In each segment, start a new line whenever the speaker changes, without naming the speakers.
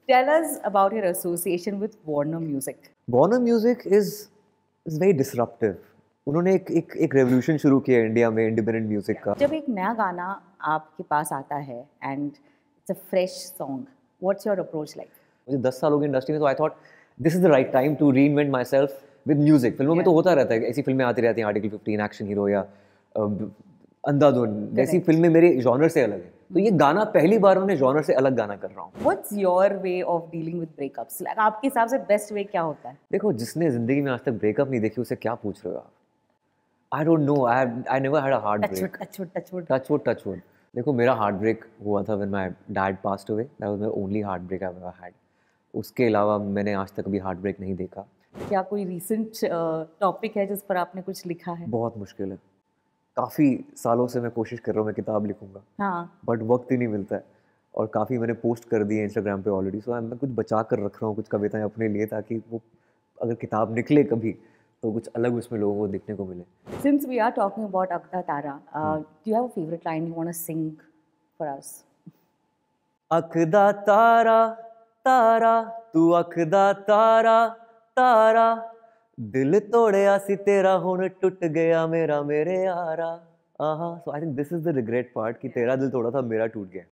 Tell us about your association with Warner Music.
Warner Music is very disruptive. उन्होंने एक revolution शुरू किया India में इंडिपेंडेंट म्यूजिक का.
जब एक नया गाना आपके पास आता है and it's a fresh song, what's your approach like?
मुझे 10 साल हो गए इंडस्ट्री में, तो I thought this is the right time to reinvent myself with music. फिल्मों में तो होता रहता है, ऐसी फिल्में आती रहती हैं, आर्टिकल 15, एक्शन हीरो या अंधाधुन, जैसी फिल्में मेरे जॉनर से अलग है. तो ये गाना पहली बार मैं जॉनर से अलग गाना कर रहा हूँ.
What's your way of dealing with breakups? Like आपके हिसाब से बेस्ट वे क्या होता है?
देखो, जिसने जिंदगी में आज तक ब्रेकअप नहीं देखी उसे क्या पूछ रहे हो आप? I don't know, I never had a heartbreak. Touchwood. देखो, मेरा हार्ट ब्रेक हुआ था when my dad passed away. That was my only heartbreak I ever had. उसके अलावा मैंने आज तक कभी हार्ट ब्रेक नहीं देखा.
क्या कोई रिसेंट टॉपिक है जिस पर आपने कुछ लिखा है?
बहुत मुश्किल है. काफ़ी सालों से मैं कोशिश कर रहा हूँ मैं किताब लिखूंगा,
हाँ,
बट वक्त ही नहीं मिलता है. और काफ़ी मैंने पोस्ट कर दी है इंस्टाग्राम पे ऑलरेडी. सो मैं कुछ बचा कर रख रहा हूँ, कुछ कविताएं अपने लिए, ताकि वो अगर किताब निकले कभी तो कुछ अलग उसमें लोगों को देखने को मिले.
Since we are talking about Akda Tara, do you have a favorite line you want to sing for us?
अखदा तारा तारा तू अखदा तारा तारा, दिल तोड़िया सी तेरा हुण टुट गया मेरा मेरे यारा. आहा. So I think this is the regret part कि तेरा दिल तोड़ा था, मेरा टूट गया.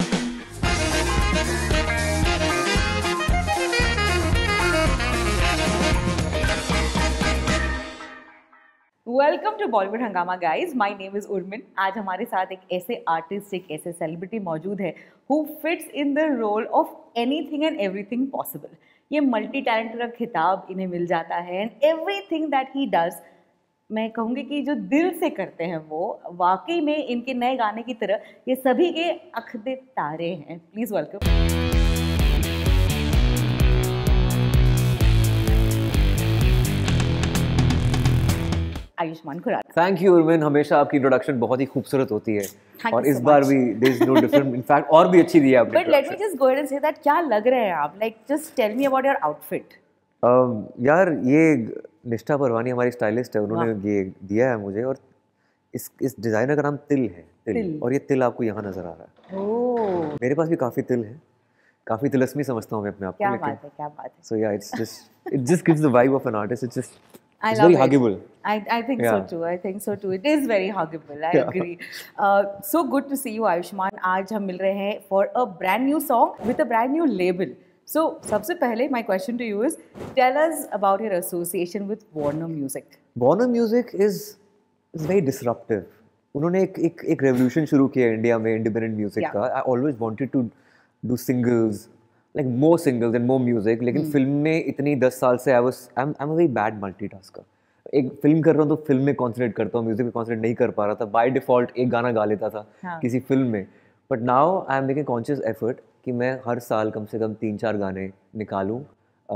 वेलकम टू बॉलीवुड हंगामा guys. My name is Urmin. आज हमारे साथ एक ऐसे आर्टिस्ट, एक ऐसे सेलिब्रिटी मौजूद है who fits in the role of anything and everything possible. ये मल्टी टैलेंटेड का खिताब इन्हें मिल जाता है and everything that he does, मैं कहूँगी कि जो दिल से करते हैं वो वाकई में इनके नए गाने की तरह ये सभी के अखदे तारे हैं. Please welcome Ayushmann Khurrana.
Thank you Urmin. हमेशा आपकी इंट्रोडक्शन बहुत ही खूबसूरत होती है और इस
so
बार भी there is no different. In fact और भी अच्छी दी है आपने.
But let me just go ahead and say that क्या लग रहे हैं आप? Like just tell me about your outfit.
यार, ये निष्ठा परवानी हमारी स्टाइलिस्ट है, उन्होंने ये दिया है मुझे. और इस डिजाइनर का नाम तिल है. तिल. और ये तिल आपको यहाँ नजर आ रहा है.
ओह,
मेरे पास भी काफी तिल है. काफी तिलस्मी समझता हूँ मैं अपने आप को.
क्या बात है, क्या बात है.
सो या, it just gives the vibe of an artist.
I
it's
love
very
it.
huggable.
I think so too. I think so too. It is very huggable. I agree. So good to see you, Ayushman. आज हम मिल रहे हैं for a brand new song with a brand new label. So सबसे पहले my question to you is, tell us about your association with Warner Music.
Warner Music is very disruptive. उन्होंने एक revolution शुरू किया इंडिया में independent music का. I always wanted to do singles, like more singles and more music. लेकिन film में इतनी 10 साल से I'm a very bad multitasker. एक फिल्म कर रहा हूँ तो फिल्म में कॉन्सेंट्रेट करता हूँ, म्यूजिक में कॉन्सेंट्रेट नहीं कर पा रहा था. बाय डिफॉल्ट एक गाना गा लेता था किसी फिल्म में. But now I am making conscious effort कि मैं हर साल कम से कम 3-4 गाने निकालूं.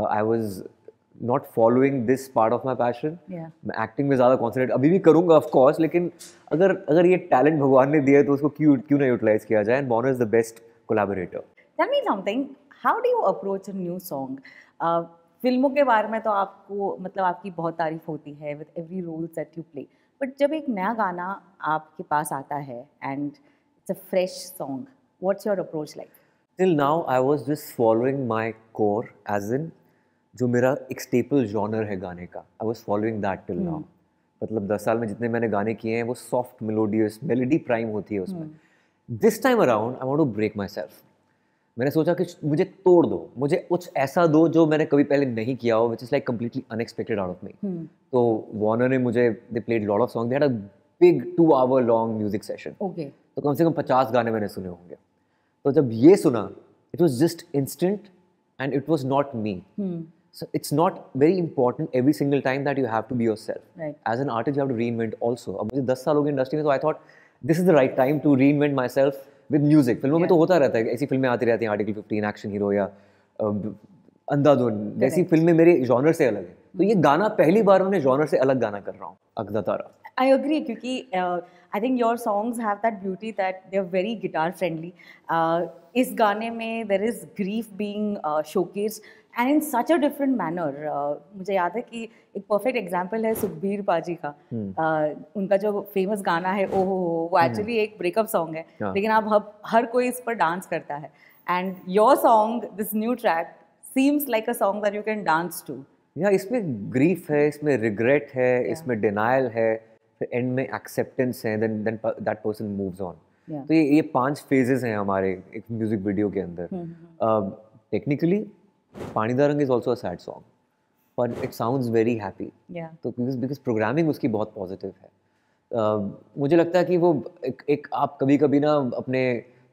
I was not following this part of my passion. मैं एक्टिंग में ज़्यादा कॉन्सेंट्रेट अभी भी करूँगा ऑफ कोर्स, लेकिन अगर ये टैलेंट भगवान ने दिया है तो उसको क्यों ना यूटिलाइज किया जाए. And Warner is the best collaborator.
Tell me something. How do you approach a new song? फिल्मों के बारे में तो आपको मतलब आपकी बहुत तारीफ होती है with every role that you play. But जब एक नया गाना आपके पास आता है and it's a fresh song, what's your approach like?
Till now I was just following my core, as in जो मेरा एक staple genre है गाने का. I was following that till now. मतलब 10 साल में जितने मैंने गाने किए हैं वो soft melodious melody prime होती है उसमें. This time around I want to break myself. मैंने सोचा कि मुझे तोड़ दो, मुझे कुछ ऐसा दो जो मैंने कभी पहले नहीं किया हो, which is like completely unexpected out of me. तो Warner ने मुझे they played lot of songs. They had a big 2-hour long music session.
Okay.
तो कम से कम 50 गाने मैंने सुने होंगे. तो जब ये सुना, it was just instant and it was not me. So it's not very important every single time that you have to be yourself.
Right.
As an artist you have to reinvent also. अब मुझे 10 साल हो गए industry में, तो I thought this is the right time to reinvent myself with music. फिल्मों में तो होता रहता है, ऐसी फिल्में आती रहती हैं, आर्टिकल 15, एक्शन हीरो या अंधाधुन, जैसी फिल्में मेरे जॉनर से अलग है. तो ये गाना पहली बार मैं जॉनर से अलग गाना कर रहा हूँ, अखदा तारा.
I agree क्योंकि I think your songs have that beauty that they are very guitar friendly. इस गाने में there is grief being showcased and in such a different manner. मुझे याद है कि एक perfect example है सुखबीर पाजी का. उनका जो famous गाना है ओहो, वो actually एक breakup song है, लेकिन अब हर कोई इस पर डांस करता है. And your song, this new track, seems like a song that you can dance to.
या इसमें ग्रीफ है, इसमें रिग्रेट है, इसमें डिनायल है, फिर एंड में एक्सेप्टेंस है, then that person moves on. तो ये 5 फेजेस हैं हमारे एक म्यूजिक वीडियो के अंदर. टेक्निकली पानीदा रंग is also a sad song, but it sounds very happy. तो बिकॉज प्रोग्रामिंग उसकी बहुत पॉजिटिव है. मुझे लगता है कि वो एक आप कभी कभी ना अपने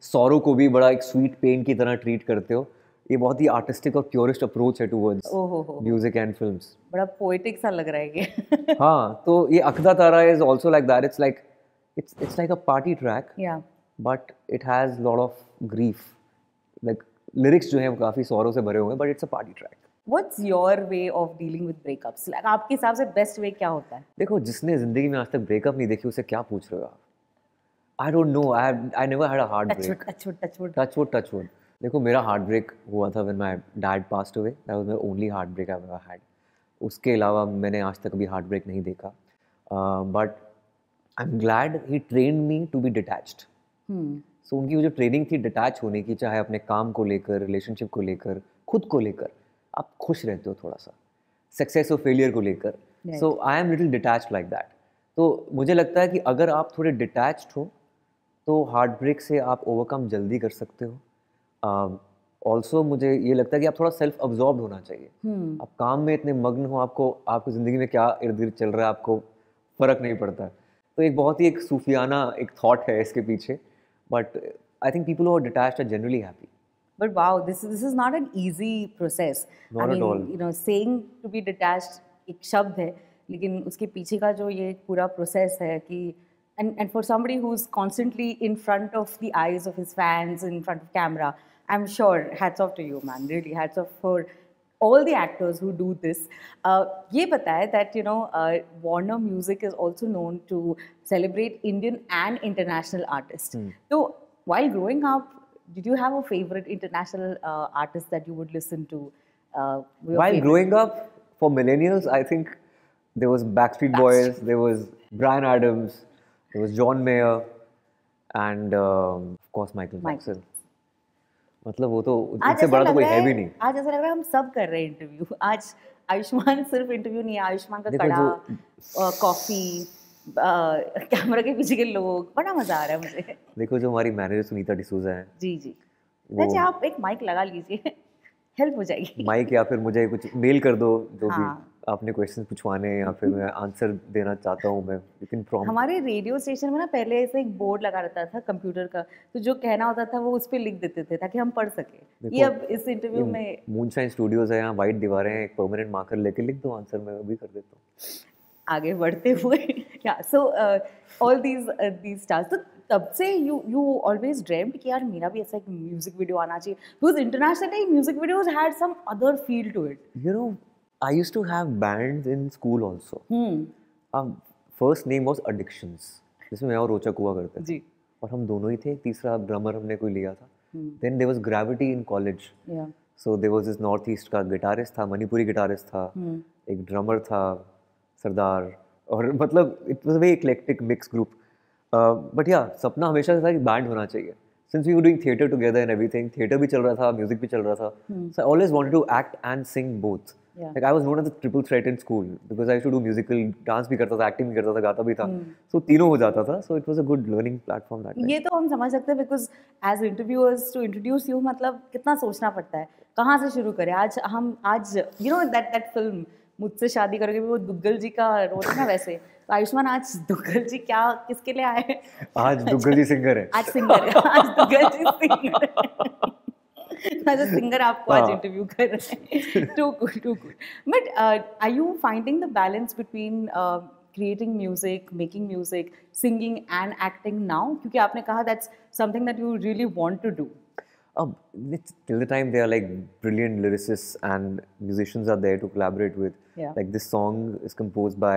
सौरों को भी बड़ा एक स्वीट पेन की तरह ट्रीट करते हो. ये बहुत ही आर्टिस्टिक और प्योरिस्ट अप्रोच है टुवर्ड्स म्यूजिक एंड फिल्म्स.
बड़ा पोएटिक सा लग रहा है ये.
हाँ, तो ये अखदा तारा is also like that. It's like a party track, but it has lot of grief. Like lyrics जो हैं वो काफी सौरों से भरे हुए हैं, but it's a party track.
What's your way of dealing with breakups? Like आपके हिसाब से बेस्ट वे क्या होता है?
देखो, जिसने जिंदगी में आज तक ब्रेकअप नहीं देखी उसे क्या पूछ रहे हो आप? I don't know. I never had a heartbreak. Touch wood. देखो, मेरा heartbreak हुआ था when my dad passed away. That was my only heartbreak I've ever had. उसके अलावा मैंने आज तक कभी heartbreak नहीं देखा. But I'm glad he trained me to be detached. So उनकी वो जो ट्रेनिंग थी डिटैच होने की, चाहे अपने काम को लेकर, रिलेशनशिप को लेकर, खुद को लेकर, आप खुश रहते हो थोड़ा सा, सक्सेस और फेलियर को लेकर. So I am little detached like that. तो मुझे लगता है कि अगर आप थोड़े डिटैच्ड हो तो हार्ट ब्रेक से आप ओवरकम जल्दी कर सकते हो. ऑल्सो मुझे ये लगता है कि आप थोड़ा सेल्फ अब्जॉर्ब होना चाहिए. आप काम में इतने मग्न हो, आपको ज़िंदगी में क्या इर्द गिर्द चल रहा है आपको फ़र्क नहीं पड़ता. तो एक बहुत ही एक सूफियाना एक थॉट है इसके पीछे. But I think people who are detached are generally happy.
But wow, this is not an easy process.
Not at all.
You know, saying to be detached एक शब्द है, लेकिन उसके पीछे का जो ये पूरा प्रोसेस है कि and for somebody who's constantly in front of the eyes of his fans, in front of camera, I'm sure hats off to you, man. Really, hats off for all the actors who do this. ये पता है that you know Warner Music is also known to celebrate Indian and international artists. So while growing up, did you have a favorite international artist that you would listen to?
While growing up, for millennials, I think there was Backstreet Boys, there was Bryan Adams, there was John Mayer, and of course Michael Jackson. मतलब वो तो इससे बड़ा तो कोई है भी नहीं.
आज ऐसा लग रहा है हम सब कर रहे हैं इंटरव्यू. आज आयुष्मान सिर्फ इंटरव्यू नहीं है, आयुष्मान का कड़ा, कॉफी, कैमरा के पीछे के लोग, बड़ा मजा आ रहा है मुझे.
देखो, जो हमारी मैनेजर सुनीता डिसूजा हैं,
जी अच्छा आप एक माइक लगा लीजिए, हेल्प हो जाएगी.
माइक या फिर मुझे कुछ मेल कर दो जो भी आपने क्वेश्चन पूछवाने या फिर मैं आंसर देना चाहता हूँ मैं. लेकिन
हमारे रेडियो स्टेशन में ना पहले ऐसे एक बोर्ड लगा रहता था कंप्यूटर का, तो जो कहना होता था वो उस पर लिख देते थे ताकि हम पढ़ सके. ये अब इस इंटरव्यू में
मूनशाइन स्टूडियोज है, यहाँ वाइट दीवारें हैं, एक परमानेंट मार्कर लेके लिख दो आंसर, मैं भी कर देता हूँ.
आगे बढ़ते हुए सो ऑल दीज स्टार्स, तो तब से यू ऑलवेज ड्रीम्ड कि यार मेरा भी ऐसा एक म्यूजिक वीडियो आना चाहिए. Because internationally music videos had some other feel to it.
You know, I used to have bands in school also. First name was Addictions, जिसमें मैं और रोचक हुआ करते थे. और हम दोनों ही थे, तीसरा ड्रमर हमने कोई लिया था. Then there was Gravity in college. So there was this North East का गिटारिस्ट था, मणिपुरी गिटारिस्ट था, एक ड्रमर था सरदार, और मतलब it was a very eclectic mixed group. But yeah, सपना हमेशा था कि बैंड होना चाहिए. Since we were doing theatre together and everything, theatre भी चल रहा था, music भी चल रहा था. So I always wanted to act and sing both. Like I was known as the triple threat in school because I used to do musical, dance भी करता था, acting भी करता था, गाता भी था. So तीनों हो जाता था. So it was a good learning platform that time.
ये तो हम समझ सकते हैं because as interviewers to introduce you, मतलब कितना सोचना पड़ता है, कहाँ से शुरू करें. आज you know that film मुझसे शादी करोगे, वो दुग्गल जी का रोल है ना, वैसे तो आयुष्मान आज दुग्गल जी किसके लिए आए?
आज दुग्गल जी सिंगर है.
आज सिंगर है, आज दुग्गल जी सिंगर है. as a singer आपको आज इंटरव्यू कर रहे हैं. Too good. But are you finding the balance between creating music, making music, singing and acting now? क्योंकि आपने कहा that's something that you really want to do.
Till the time they are like brilliant lyricists and musicians are there to collaborate with. Like this song is composed by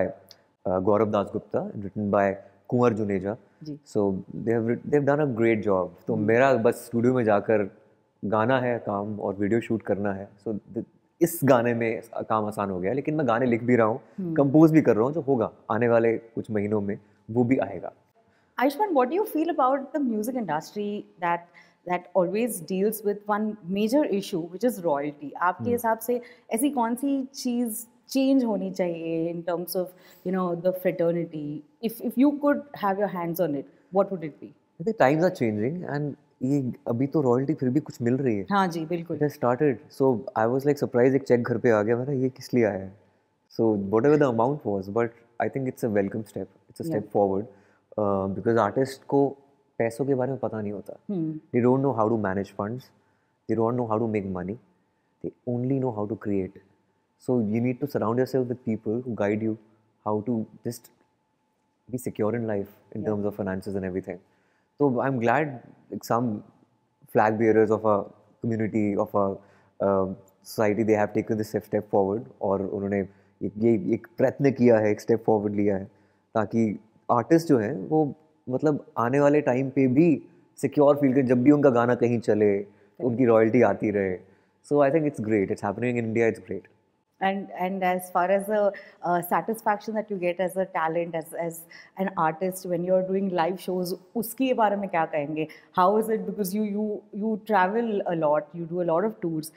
Gaurav Dasgupta and written by Kunwar Juneja. So they've done a great job. तो मेरा बस studio में जाकर गाना है काम और video shoot करना है. सो इस गाने में काम आसान हो गया, लेकिन मैं गाने लिख भी रहा हूँ, कंपोज भी कर रहा हूँ, जो होगा आने वाले कुछ महीनों में वो भी आएगा.
Ayushman, what do you feel about the music industry that that always deals with one major issue, which is royalty. आपके हिसाब से ऐसी कौन सी चीज़ change होनी चाहिए in terms of the fraternity? If you could have your hands on it, what would it be?
I think times are changing and ये अभी तो रॉयल्टी फिर भी कुछ मिल रही है.
हाँ जी बिल्कुल.
It has started, so I was like surprised एक चेक घर पे आ गया. मैंने ये किस लिए आया है? So whatever the amount was, but I think it's a welcome step. It's a step forward because artist को पैसों के बारे में पता नहीं होता. They don't know how to manage funds. They don't know how to make money. They only know how to create. So you need to surround yourself with people who guide you how to just be secure in life in terms of finances and everything. So I'm glad like, some flag bearers of a community, of a society, they have taken this step forward और उन्होंने ये एक प्रयत्न किया है, एक step forward लिया है ताकि artist जो हैं वो मतलब आने वाले time पे भी secure feel करें जब भी उनका गाना कहीं चले उनकी royalty आती रहे. So I think it's great. It's happening in India. It's great.
And as far as the satisfaction that you get as a talent, as an artist when you're doing live shows, उसके बारे में क्या कहेंगे? How is it, because you travel a lot, you do a lot of tours.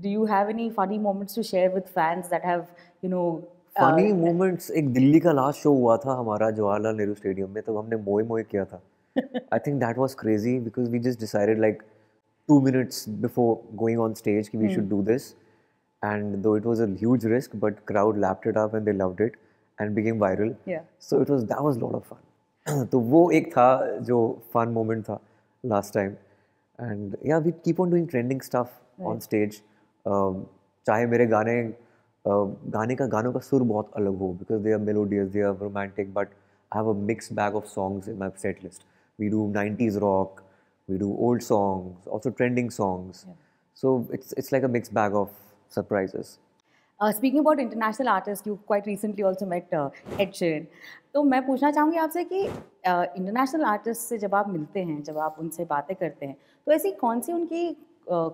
Do you have any funny moments to share with fans that have
funny moments? एक दिल्ली का last show हुआ था हमारा जवाहरलाल नेहरू स्टेडियम में, तब हमने मोए मोए किया था. I think that was crazy because we just decided like 2 minutes before going on stage कि we should do this. And though it was a huge risk, but crowd lapped it up and they loved it and became viral.
Yeah.
So that was a lot of fun. तो वो एक था जो fun moment था last time. And yeah, we keep on doing trending stuff on stage. चाहे मेरे गानों का सुर बहुत अलग हो because they are melodious, they are romantic, but I have a mixed bag of songs in my set list. We do 90s rock, we do old songs, also trending songs. Yeah. So it's like a mixed bag of surprises.
Speaking about international artists, you quite recently also met Ed Sheeran. तो मैं पूछना चाहूँगी आपसे कि international artist से जब आप मिलते हैं, जब आप उनसे बातें करते हैं, तो ऐसी कौन सी उनकी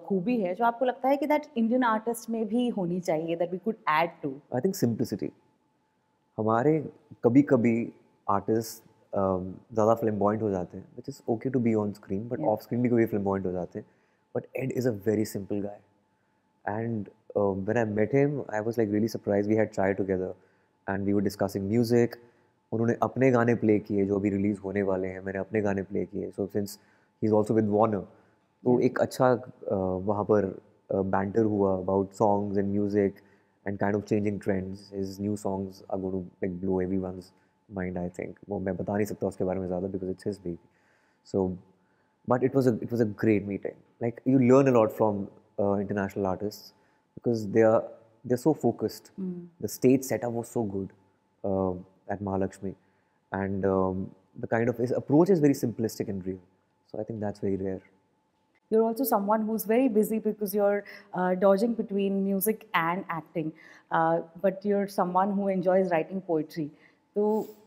खूबी है जो आपको लगता है कि दैट इंडियन आर्टिस्ट में भी होनी चाहिए, that we could add to?
I think simplicity. हमारे कभी आर्टिस्ट ज़्यादा फ्लैम्बॉयंट हो जाते हैं, which is okay to be on screen, but off screen भी कभी फ्लैम्बॉयंट हो जाते हैं. But Ed is a very simple guy. And when I met him, I was like really surprised. We had chai together and we were discussing music. उन्होंने अपने गाने play किए जो अभी रिलीज होने वाले हैं, मैंने अपने गाने प्ले किए. So since he's also with Warner, तो एक अच्छा वहाँ पर banter हुआ about songs and music and kind of changing trends. His new songs are going to like blow everyone's mind, I think. वो मैं बता नहीं सकता उसके बारे में ज़्यादा because it's his baby. So, but it was a great meeting. Like you learn a lot from international artists because they're so focused. The stage setup was so good at Mahalakshmi, and the kind of his approach is very simplistic and real. So I think that's very rare.
You're also someone who's very busy because you're dodging between music and acting, but you're someone who enjoys writing poetry. तो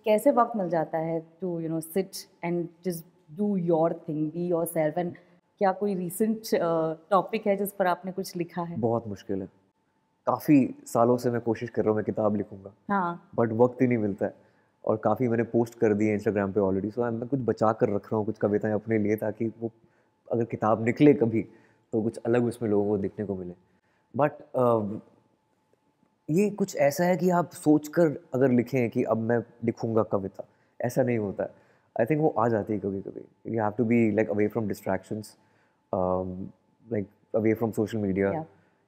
कैसे वक्त मिल जाता है to sit and just do your thing, be yourself? And क्या कोई recent topic है जिस पर आपने कुछ लिखा है?
बहुत मुश्किल है. काफ़ी सालों से मैं कोशिश कर रहा हूँ मैं किताब लिखूंगा, बट वक्त ही नहीं मिलता है. और काफ़ी मैंने पोस्ट कर दी है इंस्टाग्राम पे ऑलरेडी. सो मैं कुछ बचा कर रख रहा हूँ, कुछ कविताएं अपने लिए, ताकि वो अगर किताब निकले कभी तो कुछ अलग उसमें लोगों को देखने को मिले. बट ये कुछ ऐसा है कि आप सोच कर अगर लिखें कि अब मैं लिखूंगा कविता, ऐसा नहीं होता है. आई थिंक वो आ जाती है कभी कभी. You have to be like away from distractions, like away from social media.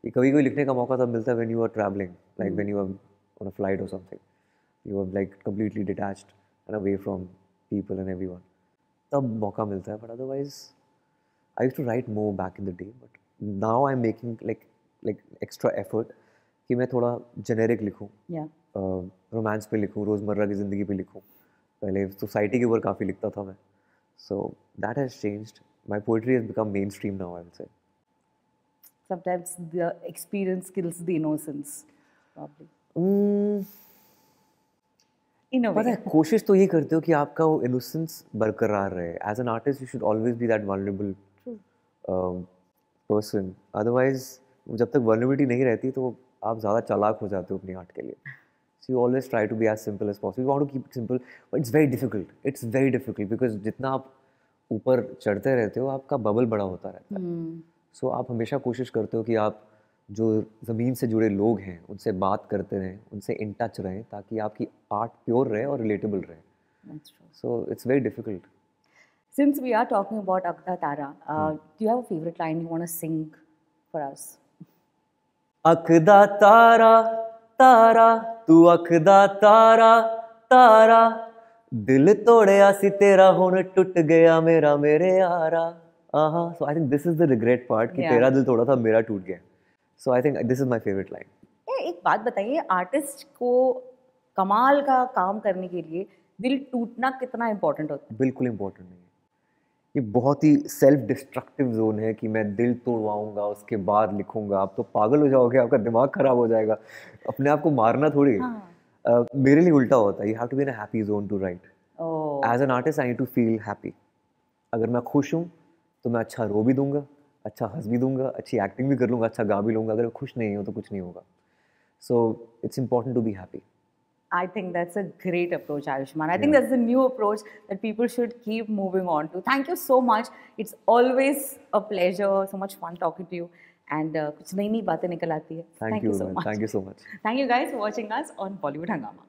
ये कभी कोई लिखने का मौका तब मिलता है when you are traveling, like when you are on a flight or something. You are like completely detached and away from people and everyone. तब मौका मिलता है. But otherwise, I used to write more back in the day. But now I'm making like extra effort कि मैं थोड़ा generic लिखूँ, romance पे लिखूँ, रोज़मर्रा की ज़िंदगी पे लिखूँ. पहले सोसाइटी के ऊपर काफ़ी लिखता था मैं. So that has changed. My poetry has become mainstream now, I would say.
Sometimes the experience kills the innocence, probably. In a way.
पता है, कोशिश तो ये करते हो कि आपका वो innocence बरकरार रहे. As an artist, you should always be that vulnerable person. Otherwise, जब तक vulnerability नहीं रहती तो आप ज़्यादा चालाक हो जाते हो अपनी आर्ट के लिए. So you always try to be as simple as possible. You want to keep it simple, but it's very difficult. It's very difficult because जितना आप ऊपर चढ़ते रहते हो आपका बबल बड़ा होता रहता है। सो आप हमेशा कोशिश करते हो कि आप जो ज़मीन से जुड़े लोग हैं उनसे बात करते रहें, उनसे इन टच रहें, ताकि आपकी आर्ट प्योर रहे और रिलेटेबल रहे।
That's true.
So it's very difficult.
Since we are talking about Akda Tara, do you have a favorite line you want to sing for us?
अखदा तारा तारा तू अखदा तारा तारा, दिल तोड़िया सी तेरा हुण टुट गया मेरा मेरे यारा। So I think this is the regret part कि
Yeah.
तेरा दिल तोड़ा था मेरा टूट गया। So I think this is my favourite line.
एक बात बताइए, आर्टिस्ट को कमाल का काम करने के लिए दिल टूटना कितना इम्पोर्टेंट होता है?
बिल्कुल इम्पोर्टेंट नहीं है। ये बहुत ही सेल्फ डिस्ट्रक्टिव जोन है कि मैं दिल तोड़वाऊंगा उसके बाद लिखूंगा। आप तो पागल हो जाओगे, आपका दिमाग खराब हो जाएगा। अपने आप को मारना थोड़ी है। मेरे लिए उल्टा होता है, you have to be in a happy zone to write. As an artist I need to feel happy. अगर मैं खुश हूँ तो मैं अच्छा रो भी दूंगा, अच्छा हंस भी दूंगा, अच्छी एक्टिंग भी कर लूँगा, अच्छा गा भी लूँगा। अगर मैं खुश नहीं हूँ तो कुछ नहीं होगा। So it's important to be happy.
I think that's a great approach, Ayushman. I think that's the new approach that people should keep moving on to. Thank you so much. It's always a pleasure, so much fun talking to you. And कुछ नई नई बातें निकल आती है.
Thank you so much. Thank you so much.
Thank you guys for watching us on Bollywood Hungama.